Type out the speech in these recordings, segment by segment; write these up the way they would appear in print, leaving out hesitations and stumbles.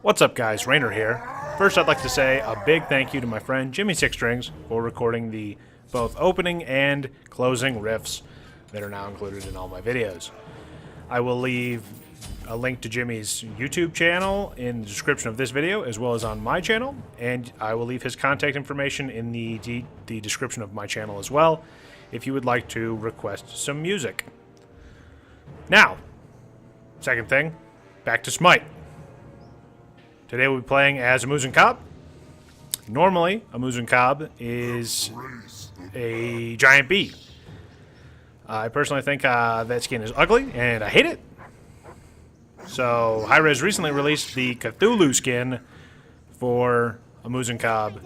What's up, guys? Rainer here. First, I'd like to say a big thank you to my friend JimmySixStrings for recording the both opening and closing riffs that are now included in all my videos. I will leave a link to Jimmy's YouTube channel in the description of this video, as well as on my channel, and I will leave his contact information in the description of my channel as well, if you would like to request some music. Now, second thing, back to Smite. Today we'll be playing as Ah-Muzen-Cab. Normally, Ah-Muzen-Cab is a giant bee. I personally think that skin is ugly, and I hate it. So, Hi-Rez recently released the Cthulhu skin for Ah-Muzen-Cab,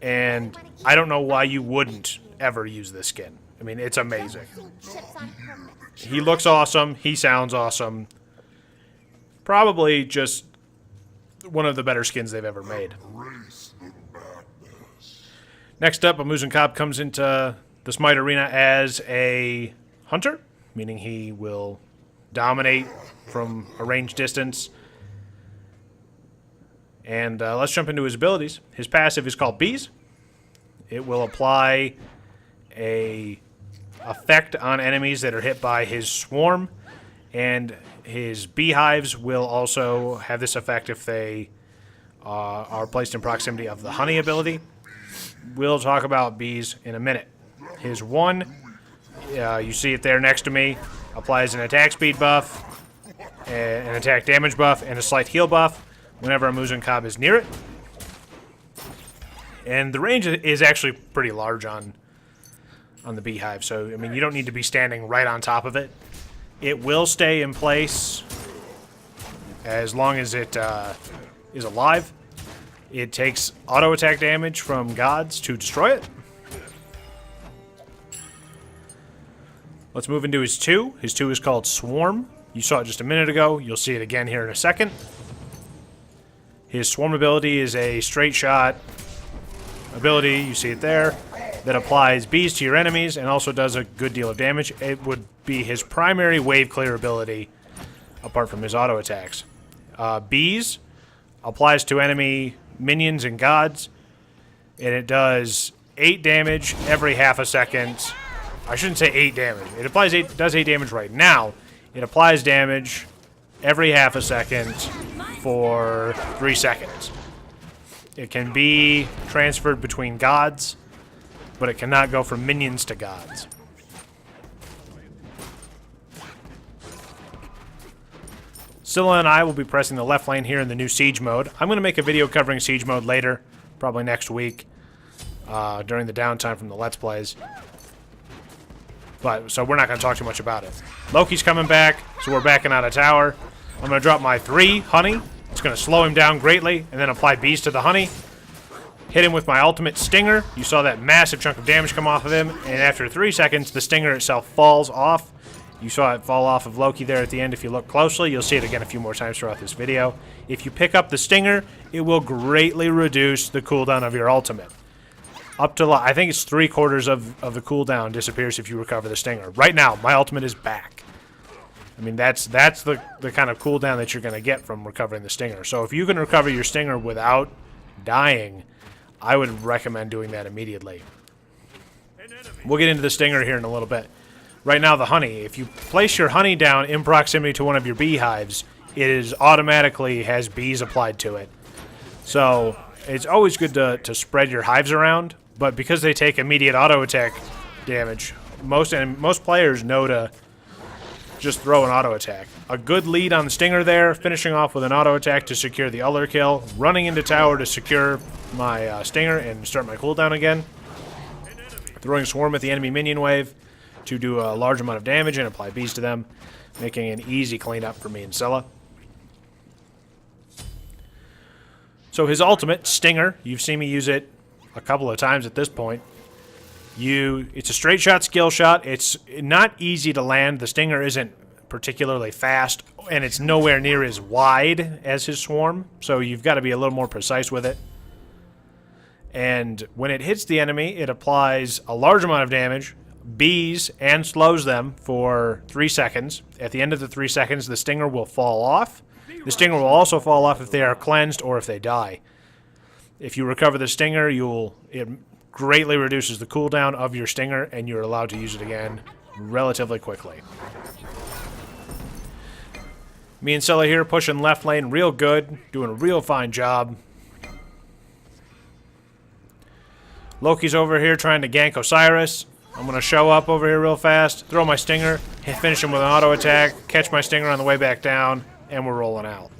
and I don't know why you wouldn't ever use this skin. I mean, it's amazing. He looks awesome. He sounds awesome. Probably just one of the better skins they've ever made. Next up, Ah-Muzen-Cab comes into the Smite arena as a hunter, meaning he will dominate from a range distance. And let's jump into his abilities. His passive is called Bees. It will apply a effect on enemies that are hit by his swarm, and his beehives will also have this effect if they are placed in proximity of the honey ability. We'll talk about bees in a minute. His one, you see it there next to me, applies an attack speed buff, an attack damage buff, and a slight heal buff whenever Ah-Muzen-Cab is near it. And the range is actually pretty large on the beehive, so I mean you don't need to be standing right on top of it. It will stay in place as long as it is alive. It takes auto attack damage from gods to destroy it. Let's move into his 2. His 2 is called Swarm. You saw it just a minute ago. You'll see it again here in a second. His Swarm ability is a straight shot ability. You see it there. That applies bees to your enemies and also does a good deal of damage. It would be his primary wave clear ability, apart from his auto attacks. Bees applies to enemy minions and gods, and it does 8 damage every half a second. I shouldn't say 8 damage. It does 8 damage right now. It applies damage every half a second for 3 seconds. It can be transferred between gods, but it cannot go from minions to gods. Scylla and I will be pressing the left lane here in the new Siege mode. I'm going to make a video covering Siege mode later, probably next week, during the downtime from the Let's Plays. So we're not going to talk too much about it. Loki's coming back, so we're backing out of tower. I'm going to drop my 3 honey. It's going to slow him down greatly, and then apply bees to the honey. Hit him with my ultimate stinger. You saw that massive chunk of damage come off of him, and after 3 seconds, the stinger itself falls off. You saw it fall off of Loki there at the end. If you look closely, you'll see it again a few more times throughout this video. If you pick up the stinger, it will greatly reduce the cooldown of your ultimate. Up to, I think it's 3/4 of the cooldown disappears if you recover the stinger. Right now, my ultimate is back. I mean, that's the kind of cooldown that you're going to get from recovering the stinger. So if you can recover your stinger without dying, I would recommend doing that immediately. We'll get into the stinger here in a little bit. Right now, the honey. If you place your honey down in proximity to one of your beehives, it is automatically has bees applied to it. So it's always good to spread your hives around, but because they take immediate auto attack damage, most players know to just throw an auto attack. A good lead on the stinger there, finishing off with an auto attack to secure the other kill, running into tower to secure my stinger and start my cooldown again. Throwing Swarm at the enemy minion wave to do a large amount of damage and apply bees to them, making an easy cleanup for me and Scylla. So his ultimate, Stinger, you've seen me use it a couple of times at this point. It's a straight shot skill shot. It's not easy to land. The Stinger isn't particularly fast, and it's nowhere near as wide as his Swarm, so you've got to be a little more precise with it. And when it hits the enemy, it applies a large amount of damage, bees, and slows them for 3 seconds. At the end of the 3 seconds, the Stinger will fall off, The stinger will also fall off if they are cleansed or if they die. If you recover the stinger, it greatly reduces the cooldown of your stinger, and you're allowed to use it again relatively quickly. Me and Scylla here pushing left lane real good, doing a real fine job. Loki's over here trying to gank Osiris. I'm going to show up over here real fast, throw my stinger, finish him with an auto attack, catch my stinger on the way back down, and we're rolling out.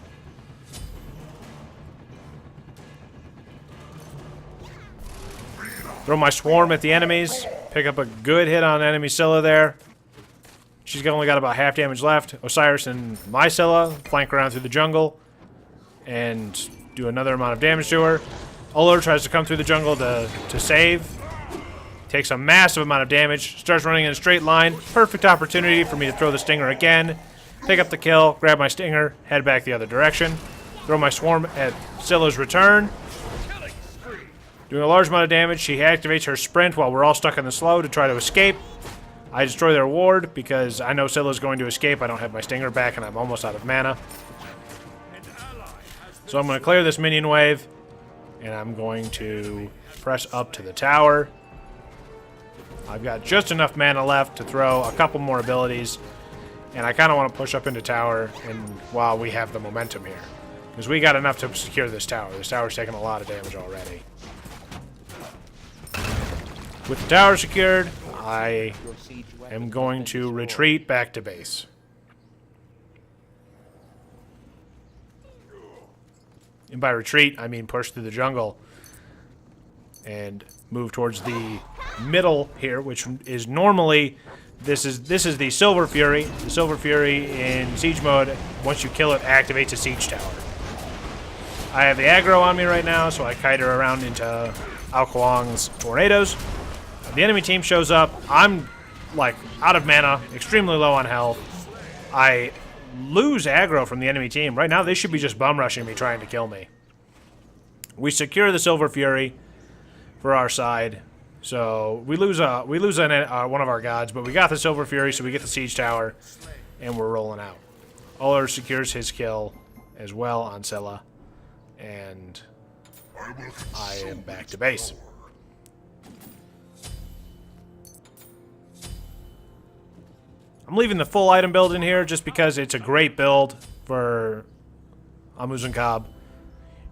Throw my swarm at the enemies, pick up a good hit on enemy Scylla there. She's only got about half damage left. Osiris and my Scylla flank around through the jungle and do another amount of damage to her. Ullr tries to come through the jungle to save. Takes a massive amount of damage. Starts running in a straight line. Perfect opportunity for me to throw the stinger again. Pick up the kill, grab my stinger, head back the other direction. Throw my swarm at Scylla's return. Doing a large amount of damage. She activates her sprint while we're all stuck in the slow to try to escape. I destroy their ward because I know Scylla's going to escape. I don't have my stinger back and I'm almost out of mana. So I'm going to clear this minion wave. And I'm going to press up to the tower. I've got just enough mana left to throw a couple more abilities. And I kind of want to push up into tower and while we have the momentum here. Because we got enough to secure this tower. This tower's taking a lot of damage already. With the tower secured, I am going to retreat back to base. And by retreat, I mean push through the jungle and move towards the middle here, which is normally this is the Silver Fury. The Silver Fury in siege mode, once you kill it, activates a siege tower. I have the aggro on me right now, so I kite her around into Ao Kuang's tornadoes. The enemy team shows up. I'm like out of mana, extremely low on health. I lose aggro from the enemy team. Right now, they should be just bum rushing me, trying to kill me. We secure the Silver Fury for our side, so we lose one of our gods, but we got the Silver Fury, so we get the siege tower, and we're rolling out. Ullr secures his kill as well on Scylla, and I am back to base. I'm leaving the full item build in here just because it's a great build for Ah-Muzen-Cab.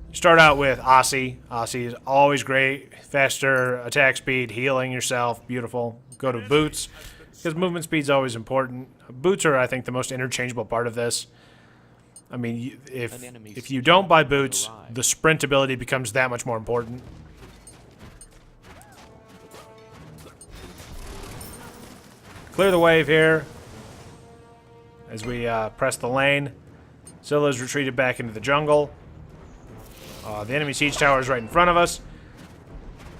You start out with Aussie. Aussie is always great. Faster attack speed, healing yourself, beautiful. Go to boots, because movement speed is always important. Boots are, I think, the most interchangeable part of this. I mean, if you don't buy boots, the sprint ability becomes that much more important. Clear the wave here as we press the lane. Scylla's retreated back into the jungle. The enemy siege tower is right in front of us.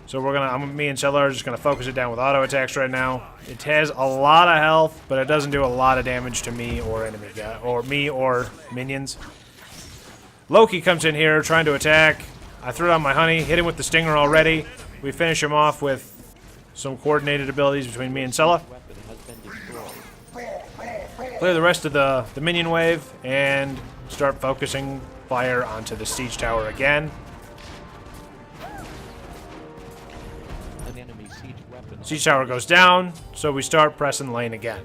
So me and Scylla are just gonna focus it down with auto attacks right now. It has a lot of health, but it doesn't do a lot of damage to me or me or minions. Loki comes in here trying to attack. I threw down my honey, hit him with the stinger already. We finish him off with some coordinated abilities between me and Scylla. Clear the rest of the minion wave and start focusing fire onto the siege tower again. Siege tower goes down, so we start pressing lane again.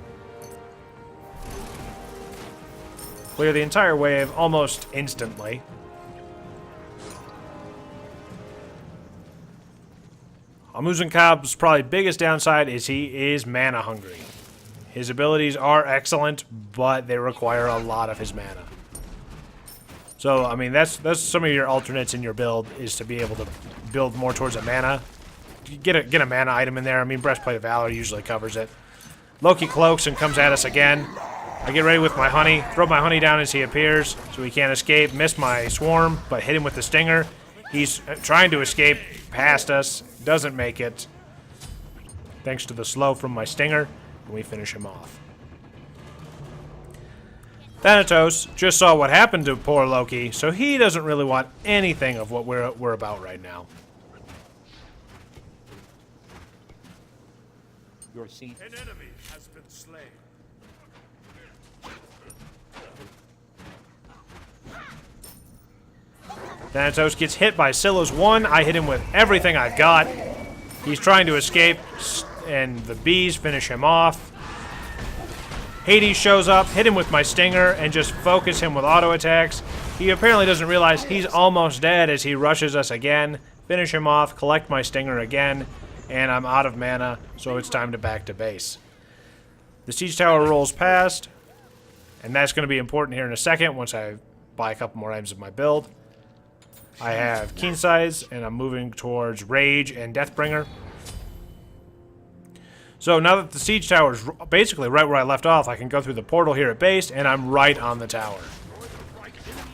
Clear the entire wave almost instantly. Ah-Muzen-Cab's probably biggest downside is he is mana hungry. His abilities are excellent, but they require a lot of his mana. So, I mean, that's some of your alternates in your build, is to be able to build more towards a mana. Get a mana item in there. I mean, Breastplate of Valor usually covers it. Loki cloaks and comes at us again. I get ready with my honey, throw my honey down as he appears, so he can't escape. Miss my swarm, but hit him with the stinger. He's trying to escape past us, doesn't make it. Thanks to the slow from my stinger, and we finish him off. Thanatos just saw what happened to poor Loki, so he doesn't really want anything of what we're about right now. Your seat. An enemy has been slain. Thanatos gets hit by Scylla's 1. I hit him with everything I've got. He's trying to escape, and the bees finish him off. Hades shows up, hit him with my stinger, and just focus him with auto attacks. He apparently doesn't realize he's almost dead as he rushes us again. Finish him off, collect my stinger again, and I'm out of mana, so it's time to back to base. The siege tower rolls past, and that's going to be important here in a second once I buy a couple more items of my build. I have Keen Size, and I'm moving towards Rage and Deathbringer. So now that the siege tower is basically right where I left off, I can go through the portal here at base, and I'm right on the tower.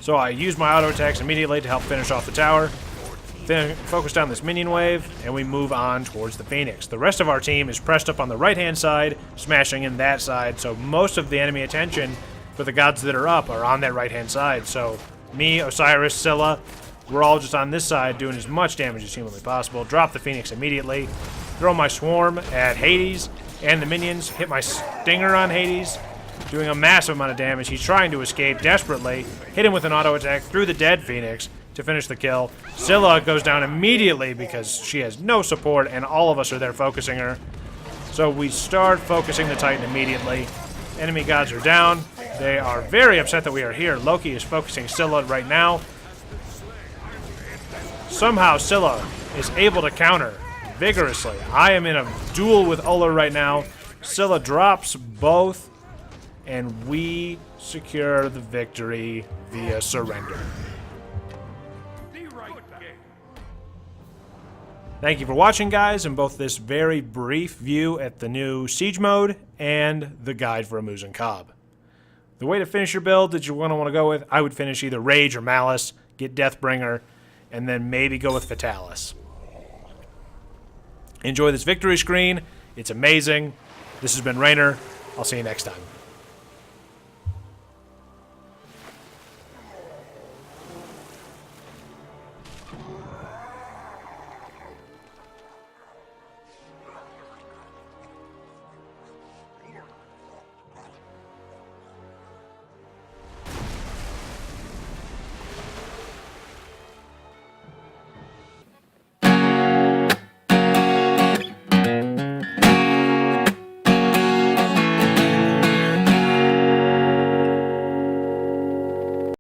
So I use my auto attacks immediately to help finish off the tower. Then focus down this minion wave, and we move on towards the Phoenix. The rest of our team is pressed up on the right-hand side, smashing in that side, so most of the enemy attention for the gods that are up are on that right-hand side. So me, Osiris, Scylla, we're all just on this side doing as much damage as humanly possible. Drop the Phoenix immediately. Throw my Swarm at Hades and the minions. Hit my Stinger on Hades, doing a massive amount of damage. He's trying to escape desperately. Hit him with an auto attack through the dead Phoenix to finish the kill. Scylla goes down immediately because she has no support and all of us are there focusing her. So we start focusing the Titan immediately. Enemy gods are down. They are very upset that we are here. Loki is focusing Scylla right now. Somehow Scylla is able to counter vigorously. I am in a duel with Ullr right now. Scylla drops both, and we secure the victory via surrender. Thank you for watching, guys, in both this very brief view at the new Siege mode and the guide for Ah-Muzen-Cab. The way to finish your build that you want to go with, I would finish either Rage or Malice, get Deathbringer, and then maybe go with Fatalis. Enjoy this victory screen. It's amazing. This has been Rainer. I'll see you next time.